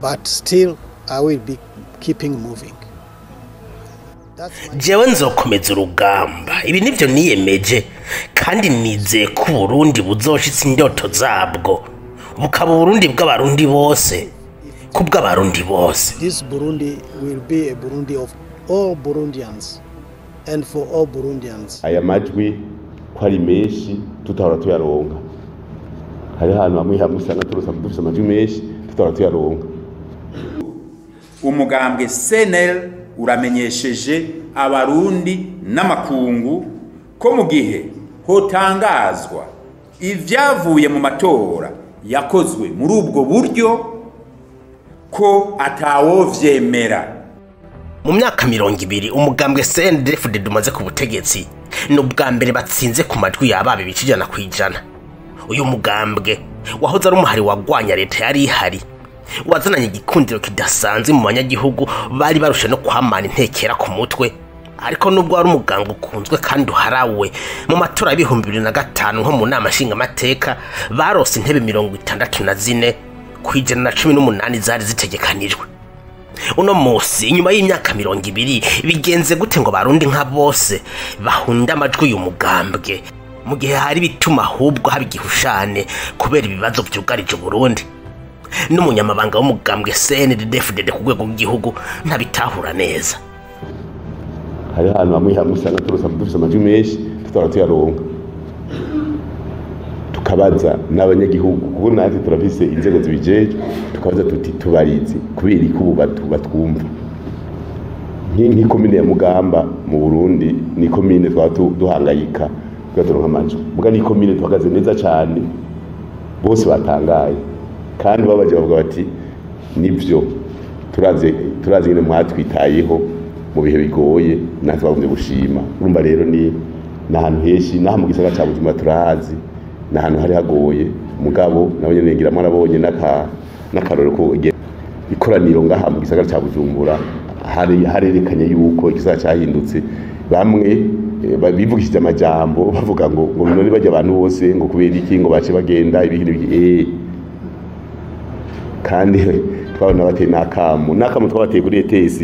but still I will be keeping moving. Jewe nzokomeza urugamba, ibi nivyo niyemeje, kandi nizeye ko Burundi buzoshitsa indoto zabwo, bukaba Burundi bw'abarundi bose, kubw'abarundi bose. This Burundi will be a Burundi of all Burundians and for all Burundians. Aya majwi ko ari menshi tutahora tuyaronka. Hari hano hamwe usanga dufise amajwi menshi tutahora tuyaronka. Umugambwe CNL uramenyesheje abarundi n'amakungu ko mu gihe hotangazwa ivyavuye mu matora yakozwe muri ubwo buryo ko atawovyemera. Mu myaka 20 umugambwe CNDD FDD umaze ku butegetsi n'ubwambere batsinze ku majwi yababe bikijana kwijana. Uyu mugambwe wahoze ari umuhari wagwanya leta yari ihari, wazananye igikundiro kidasanzwe mu banyagihugu bari barushe no kwamana intekera ku mutwe. Ariko nubwo ari umugambwe ukunzwe kandi uharawe, mu matora ya 2005 nko mu nama nshinga amateka barose intebe 64 kwijana na 18 zari zitegekanijwe. Uno musi inyuma y'imyaka 20 bigenze gute ngo barundi nka bose bahunda amajwi y'umugambwe mu gihe hari bituma ahubwo haba igihushane kubera ibibazo byugarije Burundi? N'umunyamabanga w'umugambwe CNDD FDD ku rwego rw'igihugu ntabitahura neza. Hari hano hamwe usanga dufise amajwi menshi tutahora tuyaronka, tukabaza n'abanyagihugu kuko natwe turafise inzego zibijeje, tukabaza tuti tubarizi kubera ko ubu batwumva. Nk'ikomine ya Mugamba mu Burundi ni komine duhangayika turonka amajwi, muga ni komine tuhagaze neza cyane, bose batangaye kandi babaje bavuga bati nivyo turaze nyine mwatwitayeho mu bihe bigoye natwe bagomye gushima. Urumva rero ni nahantu heshi naha mu gisagara ca Bujumbura turahazi, nahantu hari hagoye mugabo nabo nyene ngira mwarabonye n'akaroro ko ikoraniro ngaha mu gisagara ca Bujumbura harerekanye yuko igisagara cyahindutse. Bamwe bivugishije amajambo bavuga ngo none bajya abantu bose ngo kubera iki ngo bace bagenda ibiki kandi twabona bateye n'akamu twabateye kuri ETS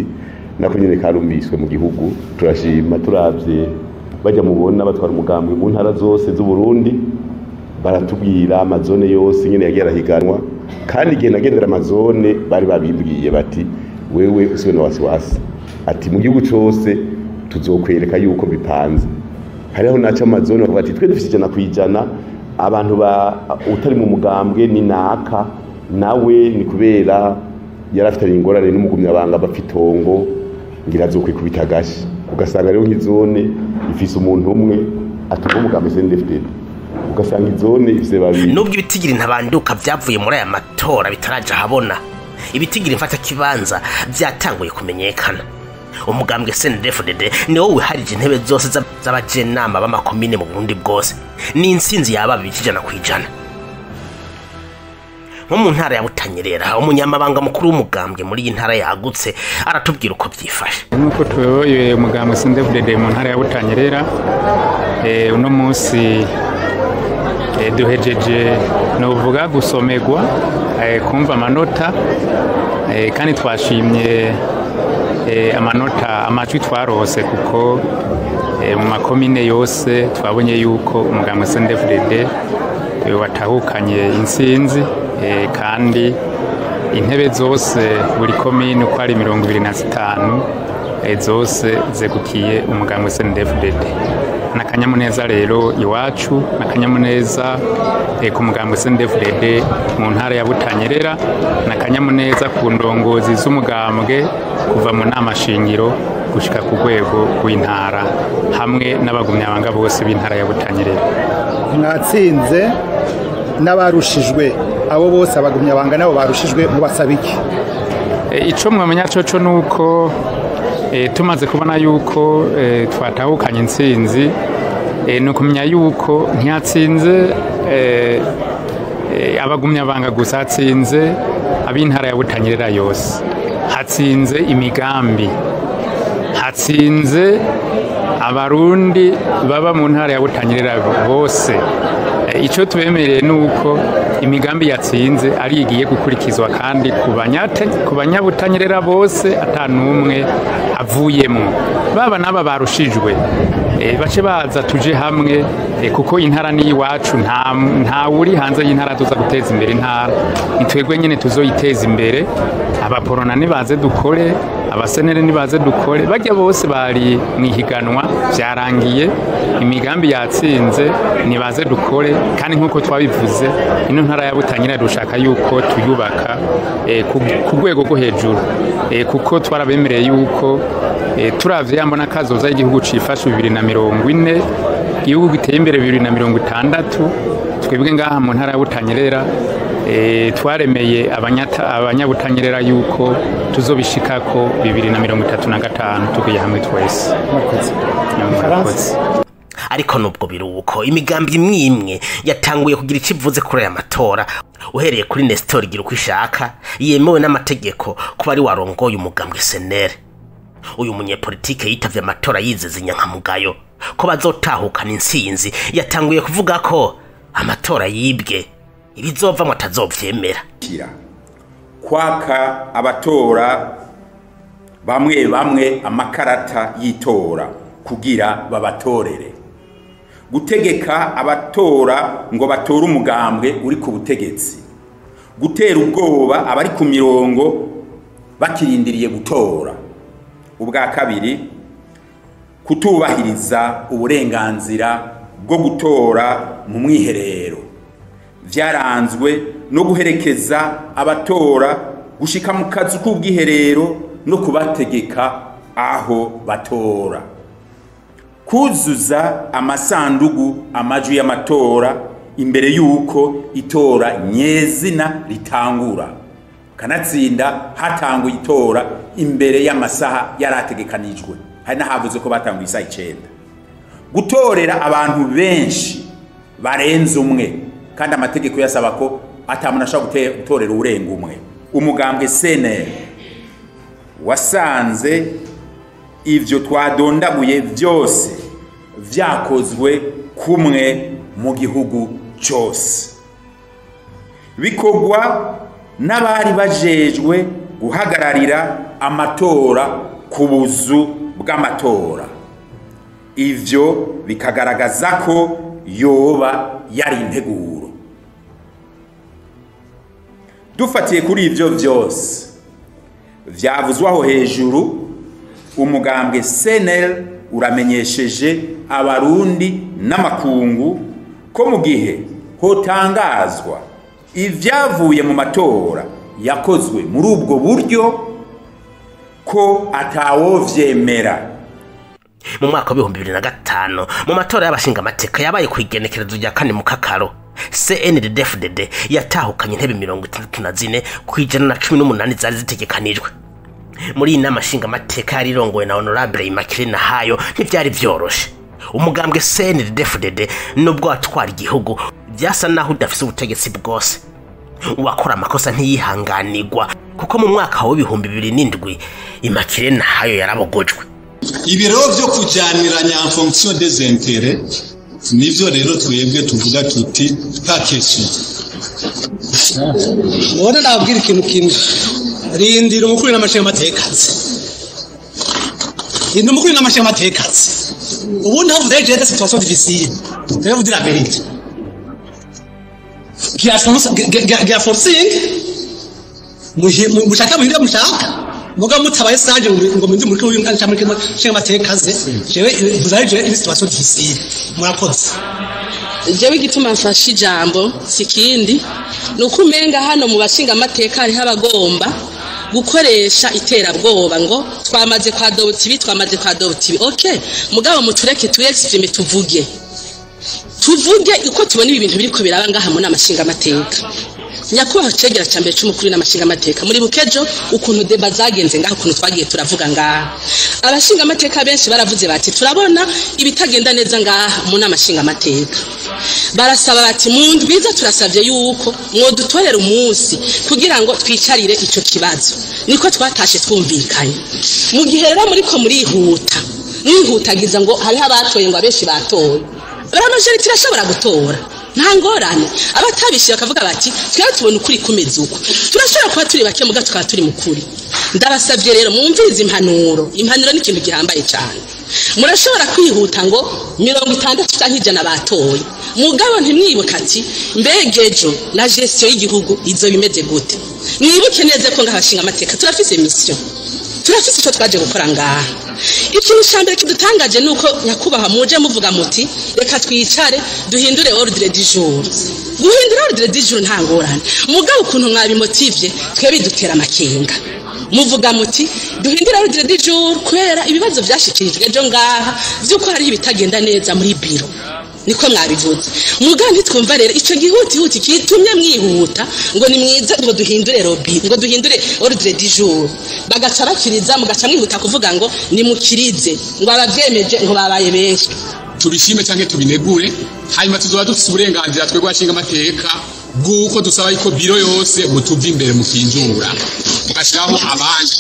nako nyene karumviswe mu gihugu. Turashima turavye bajya mubona batwara umugambwe mu ntara zose z'u Burundi, baratubwira amazone yose nyene yagera higanwa, kandi igihe nagendera amazone bari babimbwiye bati wewe usiwe no wasiwasi, ati mu gihugu cyose tuzokwereka yuko bipanze. Hariho naca amazone bavuga ati twe dufise 100% abantu utari mu mugambwe ni naka nawe ni kubera yarafitanye ingorane n'umugumyabanga bafitongo ngira azokwikubita gashi. Ugasanga rero nk'izone ifise umuntu umwe atuko mugambwe CNDD FDD, ugasanga izone ifise babiri. Nubwo ibitigira ntabanduka byavuye muri aya matora bitaraje habona, ibitigira mfata kibanza byatanguye kumenyekana. Umugambwe CNDD FDD ni wowe harije intebe zose z'abajenama b'amakomine mu Burundi bwose, ni intsinzi yababe bikijana kwijana. Nko mu ntara ya Butanyerera umunyamabanga mukuru w'umugambwe muri iyi ntara yagutse aratubwira uko byifashe. Nuko tuyoye umugambwe CNDD FDD mu ntara ya Butanyerera uno munsi duhejeje novuga gusomerwa kumva amanota, kandi twashimye amanota amajwi twarose kuko mu makomine yose twabonye yuko umugambwe CNDD FDD watahukanye intsinzi, kandi intebe zose buri komine uko ari 25 zose zegukiye umugambwe CNDD FDD. Nakanyamuneza rero iwacu, nakanyamuneza ku mugambwe CNDD FDD mu ntara ya Butanyerera, nakanyamuneza ku ndongozi z'umugambwe kuva mu nama shingiro gushika ku rwego rw'intara hamwe n'abagumyabanga bose b'intara ya Butanyerera. Mwatsinze n'abarushijwe, abo bose abagumyabanga nabo barushijwe mu basabiki. Ico mwamenya coco nuko tumaze kubona yuko twatahukanye intsinzi, no kumenya yuko ntiyatsinze abagumyabanga gusa, hatsinze ab'intara ya Butanyerera yose, hatsinze imigambi, hatsinze abarundi baba mu ntara ya Butanyerera bose. Ico twemereye nuko imigambi yatsinze ari igiye gukurikizwa kandi ku banyabutanyerera bose atanumwe avuyemwo baba naba barushijwe bace baza tuje hamwe kuko intara ni iwacu nta uri hanze y'intara tuza guteza imbere intara nitwegwe nyene tuzoyiteza imbere abaporona nibaze dukore abasenere nibaze dukore bajya bose bari mwihiganwa byarangiye imigambi yatsinze nibaze dukore kandi nkuko twabivuze ino ntara ya Butanyerera dushaka yuko tuyubaka ku rwego rwo hejuru kuko twarabemereye yuko turavye yambona kazoza y'igihugu cifashe 2040 igihugu giteye imbere 2060 twebwe ngaha mu ntara ya Butanyerera twaremeye abanyabutanyerera yuko tuzobishikako 2035 tugiye hamwe twese. Ariko nubwo biruko imigambi imwe yatanguye kugira ikivuze kuri aya matora uhereye kuri Nestor gira uko ishaka yemewe n'amategeko kuba ari warongoye umugambwe CNL. Uyu munyepolitike yitavye amatora yizeze inyankamugayo ko bazotahukana intsinzi yatanguye kuvuga ko amatora yibwe ibizovamwe atazovyemera. Kwaka abatora bamwe amakarata yitora kugira babatorere, gutegeka abatora ngo batore umugambwe uri ku butegetsi, gutera ubwoba abari ku mirongo bakirindiriye gutora. Ubwa kabiri, kutubahiriza uburenganzira bwo gutora mu mwiherero, vyaranzwe no guherekeza abatora gushika mu kazu k'ubwiherero no kubategeka aho batora, kuzuza amasandugu amajwi y'amatora imbere yuko itora nyezina ritangura, kanatsinda hatanguye itora imbere y'amasaha yarategekanijwe, hari nahavuze ko batanguye isaha 9, gutorera abantu benshi barenze umwe kandi amategeko yasaba ko atamuntu ashobora gutorera urenga umwe. Umugambwe CNL wasanze ivyo twadondaguye byose vyakozwe kumwe mu gihugu cyose, bikogwa n'abari bajejwe guhagararira amatora ku buzu bw'amatora. Ivyo bikagaragaza ko yoba yari integuro. Dufatiye kuri ivyo vyose vyavuzwaho hejuru, umugambwe CNL uramenyesheje abarundi n'amakungu ko mu gihe hotangazwa ivyavuye mu matora yakozwe muri ubwo buryo ko atawovyemera. Mu mwaka wa 2005 mu matora y'abashinga amateka yabaye kwigenekerezo rya 4 mu Kakaro, CNDD FDD yatahukanye intebe 64 kwijana na 18 zari zitegekanijwe. Muri inama shinga amateka yari rongowe na Honorable Immaculée Nahayo ntivyari vyoroshe. Umugambwe CNDD FDD nubwo atwara igihugu byasa naho udafise ubutegetsi bwose, uwakora amakosa ntiyihanganirwa kuko mu mwaka wa 2007 Immaculée Nahayo yarabogojwe. Ibiro byo kujaniranya en fonction des intérêts nivyo rero twebwe tuvuga tuti takesha. Wona ndabwira ikintu kimwe, rindira umukuru n'amashinga amatekazi, rindira umukuru n'amashinga amatekazi. Ubu ndavuze ejo des situations difficiles, je vais vous dire la vérité. Qui a forcé mushaka muhira mushaka muga mutabaye sanje ngo mundi muri uyu ngana cyamwe shinga amatekazi, jewe vuzaje une situation difficile. Murakoze. Jewe igituma mfashe ijambo sikindi nuko umenga hano mu bashinga amateka ari habagomba gukoresha iterabwoba ngo twamaze kwa doti. Okay, mugabo mutureke tu exprime tuvuge uko tubona ibintu biri ko biraba ngaha mu namashinga amateka. Nyakubahwa cegera cyambere cy'umukuru n'amashinga amateka, muri bukejo ukuntu deba zagenze ngaha, ukuntu twagiye turavuga ngaha, abashinga amateka benshi baravuze bati turabona ibitagenda neza ngaha mu namashinga amateka. Barasaba bati mu ndwiza turasavye yuko mwodutorera umunsi kugira ngo twicarire ico kibazo. Niko twatashe twumvikanye. Mu gihe rero muri ko mwihutagiza ngo hari abatoye ngo abenshi batoye, baramajeri tirashobora gutora. nta ngorane abatabishiye bakavuga bati twebwe tubona ukuri kumeze uko turashobora kuba turi bake muga tukaba turi mukuri ndabasavye rero mwumvirize impanuro ni ikintu gihambaye cyane murashobora kwihuta ngo 60 canke 100 batoye mugabo ntimwibuka ati mbegejo na gestion y'igihugu izo bimeze gute mwibuke neza ko ngahashinga amateka turafise mission turafise icyo twaje gukora ngaha ikintu cyambere kidutangaje nuko nyakubaha muje muvuga muti reka twicare duhindure ordre du jour guhindura ordre du jour nta ngorane mugabo ukuntu mwabimotivye twe bidutera amakenga muvuga muti duhindure ordre du jour kwera ibibazo byashikirijwe ejo ngaha byuko hari ibitagenda neza muri biro niko mwabivuze mugabo ntitwumva rero ico gihuti kitumye mwihuta ngo ni mwiza ngo duhindure robi ngo duhindure ordre du jour bagaca bakiriza mugaca mwihuta kuvuga ngo ni mukirize ngo abavyemeje ngo babaye benshi tubishime canke tubinegure hanyuma tuzoba dufise uburenganzira twebwe bashinga amateka bw'uko dusaba yuko biro yose mutuva imbere mukinjura mugashiraho abandi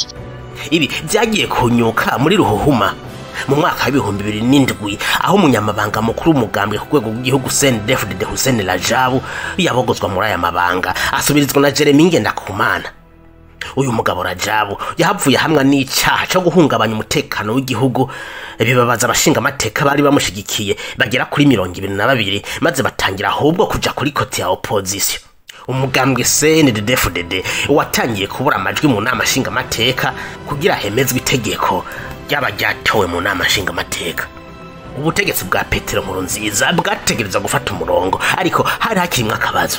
ibi byagiye kunyuka muri ruhuhuma mu mwaka wa 2007 aho umunyamabanga mukuru umugambwe ku rwego rw'igihugu CNDD FDD Hussein Rajabu yabogozwa muri aya mabanga asubirizwa na Jeremy Ngendakumana. Uyu mugabo Rajabu yahavuye hamwe n'icyaha cyo guhungabanya umutekano w'igihugu bibabaza abashinga amateka bari bamushigikiye bagera kuri 22 maze batangira ahubwo kuja kuri kote ya opposition. Umugambwe CNDD FDD watangiye kubura amajwi mu nama shinga amateka kugira hemezwe itegeko ryaba ryatowe mu nama shinga amateka. Ubutegetsi bwa Petero Nkurunziza bwategereza gufata umurongo ariko hari hakirimwe akabazo.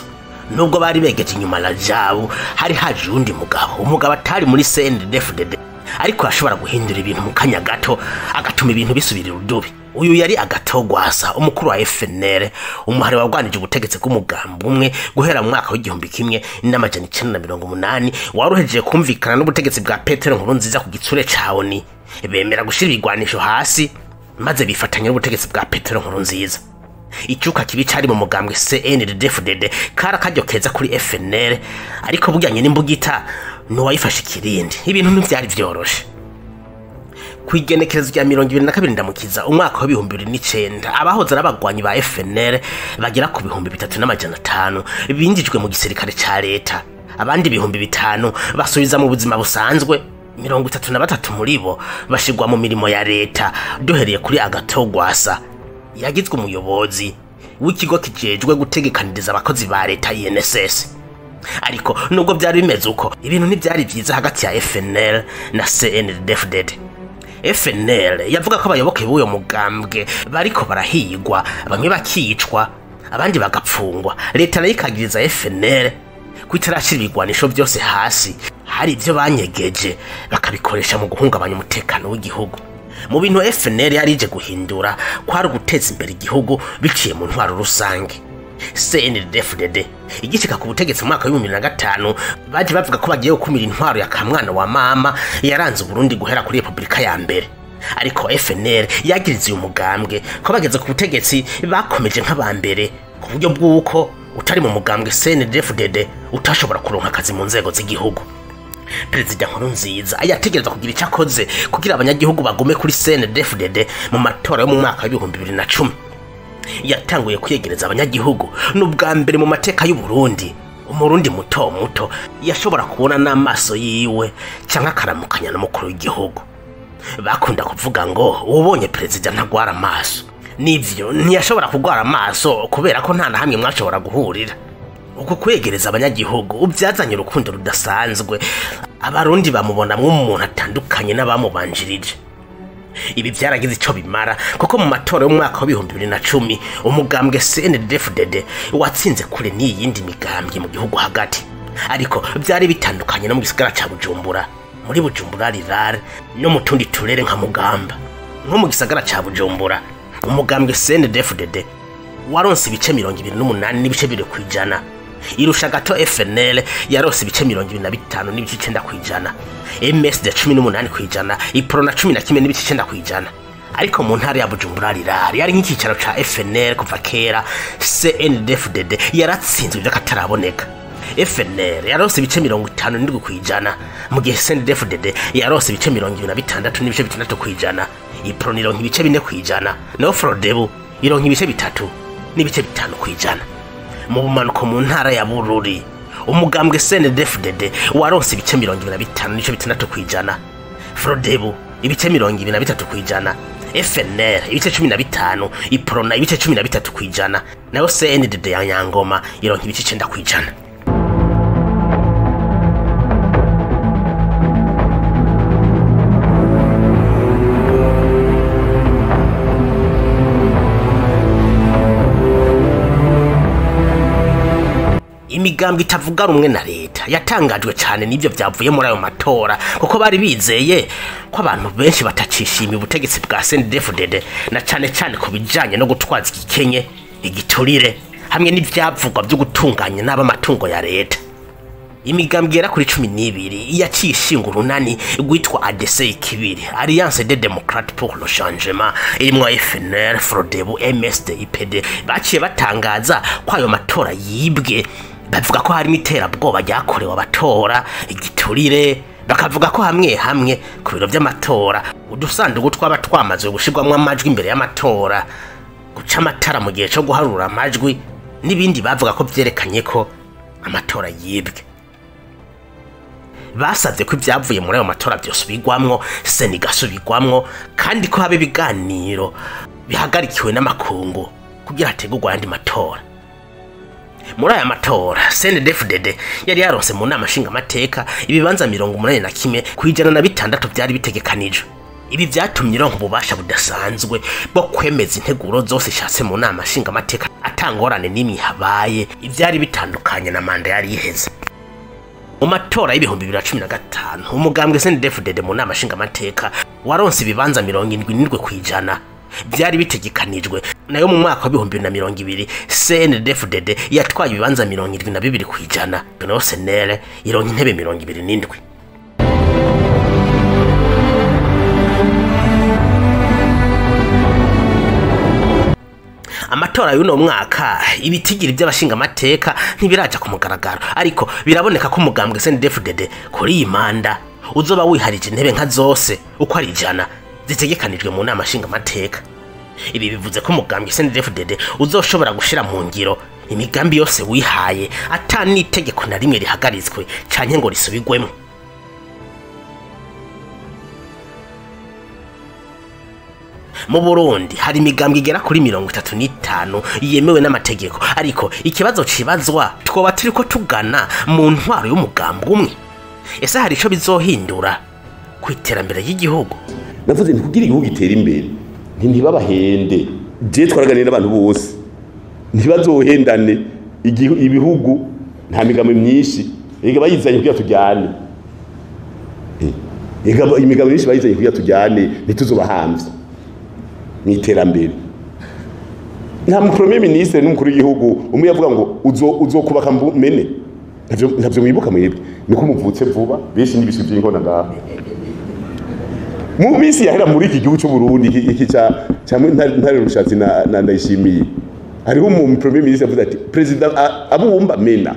Nubwo bari begeje inyuma Rajabu hari haje undi umugabo atari muri CNDD FDD ariko ashobora guhindura ibintu mu kanya gato agatuma ibintu bisubirira urudubi. Uyu yari Agatogwasa umukuru wa FNL umuhari wagwanije ubutegetsi bw'umugambwe umwe guhera mu mwaka w'1980 waruhejeje kumvikana n'ubutegetsi bwa Petero Nkurunziza ku gitsure cawo ni bemera gushira ibigwanisho hasi maze bifatanya n'ubutegetsi bwa Petero Nkurunziza. Icyuka kibi cyari mu mugambwe CNDD FDD karakajyo keza kuri FNL ariko bujyanye n'imbugita no wayifashe kirindi ibintu ntivyari vyoroshe. Kwigenekerezo rya 2022 ndamukiza umwaka wa 2009 abahoze arabagwanyi ba FNL bagera ku 3500 binjijwe mu gisirikare ca leta abandi 5000 basubiza mu buzima busanzwe 33 muri bo bashigwa mu mirimo ya leta duhereye kuri Agatogwasa yagizwe umuyobozi w'ikigo kijejwe gutegekaniriza abakozi ba leta INSS. Ariko nubwo byari bimeze uko ibintu ntibyari byiza hagati ya FNL na CNDD FDD. FNL yavuga ko abayoboke b'uyo mugambwe bariko barahigwa bamwe bakicwa abandi bagapfungwa. Leta nayo ikagiriza FNL kwitarashira ibigwanisho byose hasi hari ibyo banyegeje bakabikoresha mu guhungabanya umutekano w'igihugu. Mu bintu FNL yarije guhindura kwari guteza imbere igihugu biciye mu ntwaro rusange. CNDD FDD igishika ku butegetsi mu mwaka wa 2005 baje bavuga ko bagiye gukumira intwaro ya kamwana wa mama yaranze Burundi guhera kuri Republika ya mbere. Ariko FNL yagiriza uyu mugambwe ko bageze ku butegetsi bakomeje nk'abambere ku buryo bw'uko utari mu mugambwe CNDD FDD utashobora kuronka akazi mu nzego z'igihugu. Perezida Nkurunziza ayategereza kugira icyo akoze kugira abanyagihugu bagume kuri CNDD FDD mu matora yo mu mwaka wa 2010. Yatanguye kwiyegereza abanyagihugu n'ubwambere mu mateka y'u Burundi. Umurundi muto yashobora kubona n'amaso yiwe cyangwa karamukanya n'umukuru w'igihugu. Bakunda kuvuga ngo ubonye perezida ntagwara amaso. Nivyo ntiyashobora kugwara amaso kubera ko nta na hamwe mwashobora guhurira. Uko kwegereza abanyagihugu ubyazanye urukundo rudasanzwe abarundi bamubonamwe umuntu atandukanye n'abamubanjirije. Ibi byaragize icyo bimara kuko mu matora y'umwaka wa 2010 umugambwe CNDD FDD watsinze kure n'iyindi migambwe mu gihugu hagati. Ariko byari bitandukanye no mu gisagara ca Bujumbura. Muri Bujumbura rirare no mu tundi turere nka Mugamba. Nko mu gisagara ca Bujumbura umugambwe CNDD FDD waronse ibice 28 n'ibice 2%. Irusha gato FNL yarose ibice 25 n'ibice 9%. MSD 18%, IPRO na 11 n'ibice 9%. Ariko mu ntara ya Bujumbura rirari yari nk'ikicaro ca FNL kuva kera. CNDD FDD yaratsinzwe by'akataraboneka. FNL yarose ibice 57% mu gihe CNDD FDD yarose ibice 26 n'ibice 6%. IPRO nironka ibice 4%, no Frodebu ironka ibice 3 n'ibice 5%. mu bumanuko mu ntara ya Bururi umugambwe CNDD FDD waronse ibice 25 nico 6 kwijana, Frodebu ibice 23 kwijana, FNL ibice 15, Iprona ibice 13 kwijana, nayo CNDD ya Nyangoma ironka ibice 9 kwijana. Imigambwe itavuga rumwe na leta yatangajwe cyane n'ivyo byavuye muri ayo matora kuko bari bizeye ko abantu benshi batacishimiye ubutegetsi bwa CNDD FDD na cyane ko bijanye no gutwaza igikenye igiturire hamwe n'ivyavugwa byo gutunganya n'abamatungo ya leta. Imigambwe yera kuri 12 yaciye ishinga urunani rwitwa ADC kibiri Alliance des Démocrates pour le Changement irimwo FNL, Frodebu, MSD, IPD baciye batangaza ko ayo matora yibwe, bavuga ko hari iterabwoba ryakorewe abatora igiturire, bakavuga ko hamwe ku biro by'amatora udusanduku twaba twamaze gushirwamwe amajwi imbere y'amatora, guca amatara mu gihe cyo guharura amajwi n'ibindi bavuga ko byerekanye ko amatora yibwe. Basavye ko ibyavuye muri ayo matora byose bigwamwo seni gasubigwamwo kandi ko habe biganiro bihagarikiwe n'amakungu kugira hategurwe andi matora. Muri aya matora CNDD FDD yari yaronse mu nama nshinga amateka ibibanza 81 kwijana na 6 byari bitegekanijwe. Ibi byatumye ironka ububasha budasanzwe bwo kwemeza integuro zose ishatse mu nama nshinga amateka atangorane n'imwe habaye, ivyari bitandukanye na manda yari iheze. Mu matora y'ibihumbi 2015 umugambwe CNDD FDD mu nama nshinga amateka waronse ibibanza 77 kwijana byari bitegekanijwe, nayo mu mwaka wa 2020 CNDD FDD yatwaye ibibanza 72 kwijana, nayo SNL ironka intebe 27. Amatora y'uno mwaka ibitigiri by'abashinga amateka ntibiraja ku mugaragaro, ariko biraboneka ko umugambwe CNDD FDD kuri iyi manda uzoba wiharije intebe nka zose uko ari 100 zitegekanijwe mu nama nshinga amateka. Ibi bivuze ko umugambwe CNDD FDD uzoshobora gushira mu ngiro imigambi yose wihaye atani itegeko na rimwe rihagaritswe canke ngo risubigwemo. Mu Burundi hari imigambwe igera kuri 35 yemewe n'amategeko, ariko ikibazo cibazwa twoba turiko tugana mu ntwaro y'umugambwe umwe. Ese hari ico bizohindura ku iterambere y'igihugu? Navuze nti kugira igihugu gitera imbere ntibabahende, je twaraganira n'abantu bose ntibazohendane ibihugu nta migambo myinshi ega bayizanye kugira tujyane, ega imigambo myinshi bayizanye kugira tujyane ntituzobahamvye ni iterambere. Nta mu premier ministre n'umukuru w'igihugu umwe yavuga ngo uzokubaka mene ntavyo mwibuka mwebwe niko muvutse vuba benshi n'ibiswi by'inkona ngaha mu misi yahera muri iki gihugu cy'u Burundi iki cyamwe ntare rushatsi na ndayishimiye hariho mu premier ministre yavuze ati president abumba mena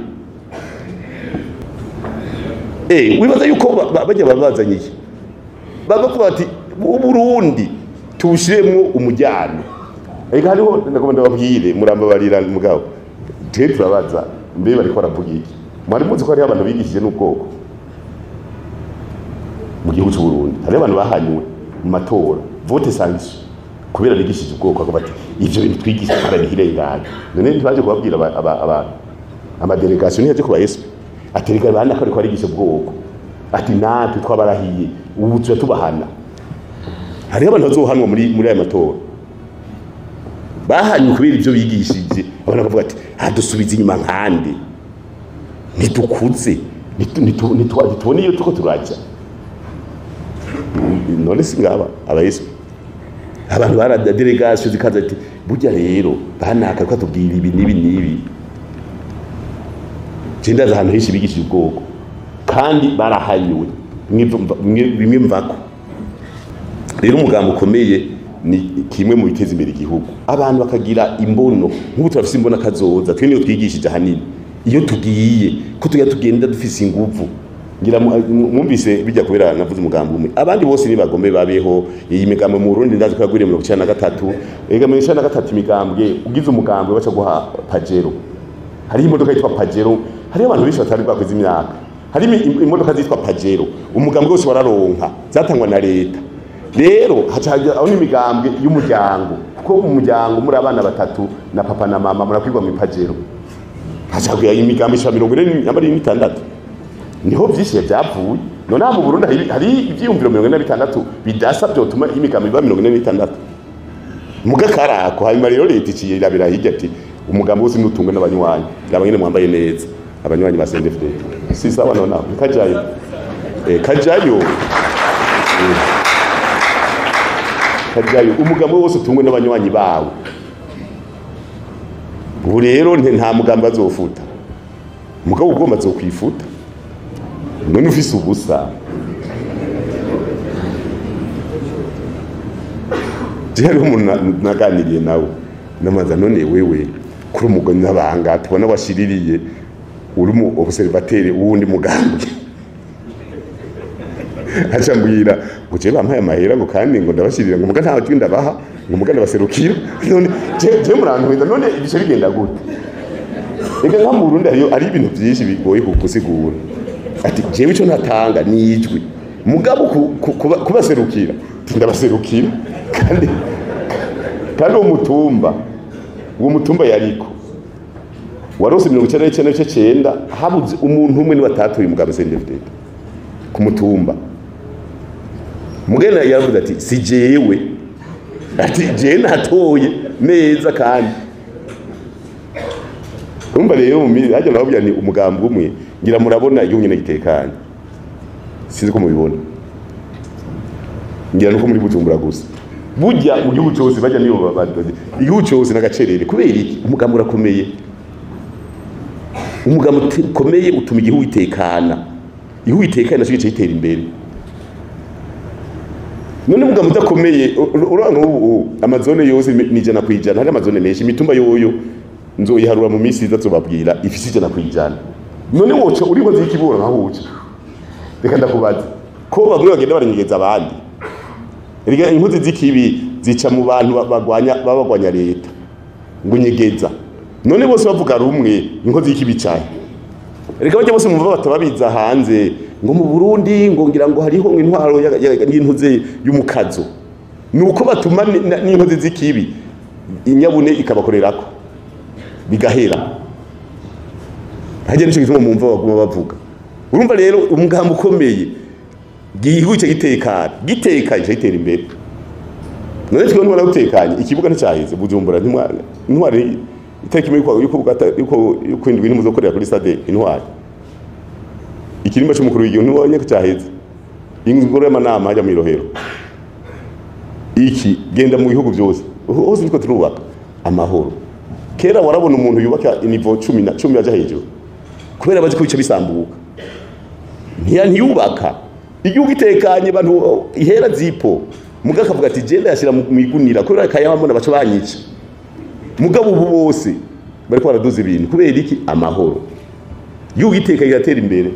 wibaza yuko bajya babazanye iki baba ko bati u Burundi tushiremwo umujyano. Ega hariho ndagomba ndababwire muramba barira mugabo twe turabaza mbe bariko baravuga iki, mwari muzi ko hari abantu bigishije n'ubwoko mu gihugu cy'u Burundi, hari abantu bahanywe mu matora vote sanction kubera bigishije ubwoko bati ivyo bintu twigisha barabihirengana. None ntibaje kubabwira abantu amadelegation yaje kuba SP atereka bana ko arigisha ubwoko ati natwe twabarahiye ubu tuba tubahana. Hari abantu bazohanwa muri aya matora bahanywe kubera ivyo bigishije, abantu bavuga ati dusubize inyuma nkande ntitukuze ntitubone iyo tuko turaja. None singaba abayeswe abantu barada delegation zikaza ati burya rero banaka ko tubwira ibi nibi cindaza ahantu henshi bigishije ubwoko kandi barahanywe bimwe mvako. Rero umugambo ukomeye ni kimwe mu biteza imbere igihugu, abantu bakagira imbono nk'ubu turafise imbona kazoza twe niyo twigishije hanini iyo tugiye ko tugenda dufise inguvu. Ngira mwumvise bijya kubera navuze umugambo umwe, abandi bose ni bagombe babeho. Iyi migambo mu Burundi ndazi ko yaguriye 93 ega 93 imigambwe ugize umugambwe baca guha pajero hari imodoka yitwa Pajero, hari abantu benshi batari bakoze imyaka, hari imodoka zitwa Pajero, umugambwe wose wararonka zatangwa na leta. Rero hacaje aho n'imigambwe y'umuryango, kuko umuryango muri abana batatu na papa na mama murakwirwa mu Pajero. Hacaje imigambwe 46 niho vyinshi byapfuye. None mu Burundi hari ivyiyumviro 46 bidasa byotuma imigambwe iba 46. Mugakarako hanyuma rero leta iciye irabira hirya ati umugambi wose n'utungwe n'abanywanyi abanyene mwambaye neza abanywanyi ba CNDD FDD si sawa none kajayo kajayo umugambi wose utungwe n'abanywanyi bawe. Ubu rero nta mugambi azofuta mugabo ugomba azokwifuta none ufise ubusa. Jero umuntu naganiriye nawe namaza none wewe kuri umugoni n'abanga tubona washiririye uri mu observateur wundi mugambi acha mbwira ngo bampaye amahera ngo kandi ngo ndabashirira ngo muga nta cyo ndabaha ngo muga ndabaserukira none je murantuza none ibice bigenda gute. Ega nka mu Burundi ari ibintu byinshi bigoye kugusigura ati jewe ico ntatanga nijwi mugabo kubaserukira ndabaserukira kandi uwo mutumba yariko warose 1999 habuze umuntu umwe ni batatuye umugambi CNDD FDD ku mutumba. Mugena yaravuze ati si jewe ati je natoye neza kandi umva rero umiri haje nababya ni umugambi umwe ngira murabona iyo nyine gitekanye sinzi ko mubibona ngira nuko muri Bujumbura gusa burya mu gihugu cyose bajya niyo babadoze igihugu cyose nagacerere kubera iki umugambi urakomeye. Umugambi ukomeye utuma igihugu itekana cyo gitera imbere. None umugambi udakomeye uranga ubu amazone yose ni 100%, hari amazone menshi imitumba yoyo nzoyiharura mu minsi izazobabwira ifisi 100%. None woco uri ngozi y'ikibura nka woco reka ndakubaza ko bamwe bagenda baranyegeza abandi. Erega inkozi z'ikibi zica mu bantu babagwanya leta ngo nyegeza. None bose bavuga rumwe inkozi y'ikibi cyane. Erega bajya bose mumva batababiza hanze ngo mu Burundi ngo ngira ngo hariho intwaro y'intuze y'umukazo. Nuko batuma n'inkozi z'ikibi inyabune ikabakorerako bigahera. Haje nico gituma mumva baguma bavuga. Urumva rero umugambi ukomeye gihugu cyo gitekanye gitera imbere. None twe ntwara gutekanye ikibuga nticyaheze Bujumbura ntwari itariki yuko kwindwi muzokorera kuri stade intwari ikirimba cy'umukuru w'igihugu ntibonye ko cyaheze ingoro y'amanama hajya mu Irohero iki genda mu bihugu byose hose niko turubaka amahoro. Kera warabona umuntu yubaka inivo 10 yaje hejuru kubera bazi ko bice bisambuka ntiyubaka igihugu itekanye bantu ihera zipo muga kavuga ati genda yashira mu igunira kubera kayabambona baco banyica mugabo ubu bose bari ko baraduza ibintu kubera iki amahoro igihugu itekanye iratera imbere.